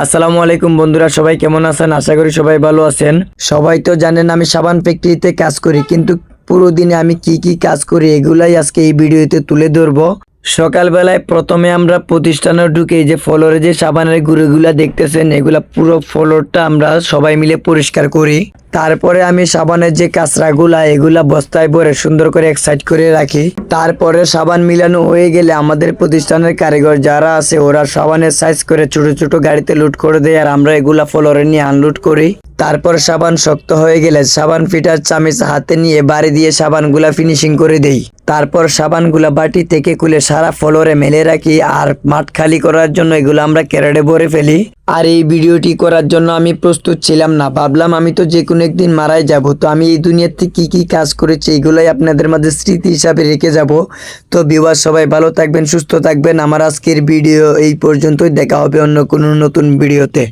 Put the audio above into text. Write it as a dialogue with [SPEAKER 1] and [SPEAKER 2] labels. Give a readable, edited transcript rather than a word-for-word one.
[SPEAKER 1] আসসালামু আলাইকুম বন্ধুরা, সবাই কেমন আছেন? আশা করি সবাই ভালো আছেন। সবাই তো জানেন আমি সাবান ফ্যাক্টরিতে কাজ করি, কিন্তু পুরো দিনে আমি কি কি কাজ করি এগুলাই আজকে এই ভিডিওতে তুলে ধরবো। সকালবেলায় প্রথমে আমরা প্রতিষ্ঠানে ঢুকে এই যে ফ্লোরে যে সাবানের গুঁড়োগুলা দেখতেছেন, এগুলা পুরো ফ্লোরটা আমরা সবাই মিলে পরিষ্কার করি। তারপরে আমি সাবানের যে কাঁচরাগুলা এগুলা বস্তায় ভরে সুন্দর করে এক সাইড করে রাখি। তারপরে সাবান মিলানো হয়ে গেলে আমাদের প্রতিষ্ঠানের কারিগর যারা আছে ওরা সাবানের সাইজ করে ছোট ছোট গাড়িতে লোড করে দেয়, আর আমরা এগুলা ফ্লোরে নিয়ে আনলোড করি। তারপর সাবান শক্ত হয়ে গেলে সাবান ফিটার চামিচ হাতে নিয়ে বাড়ি দিয়ে সাবানগুলা ফিনিশিং করে দেই। তারপর সাবানগুলা বাটি থেকে খুলে সারা ফ্লোরে মেলে রাখি, আর মাঠ খালি করার জন্য এগুলো আমরা ক্যারেটে ভরে ফেলি। আর এই ভিডিওটি করার জন্য আমি প্রস্তুত ছিলাম না, ভাবলাম আমি তো যে কোনো একদিন মারাই যাব, তো আমি এই দুনিয়াতে কি কি কাজ করেছি এগুলাই আপনাদের মাঝে স্মৃতি হিসাবে রেখে যাব। তো ভিউয়ার সবাই ভালো থাকবেন, সুস্থ থাকবেন। আমার আজকের ভিডিও এই পর্যন্তই, দেখা হবে অন্য কোনো নতুন ভিডিওতে।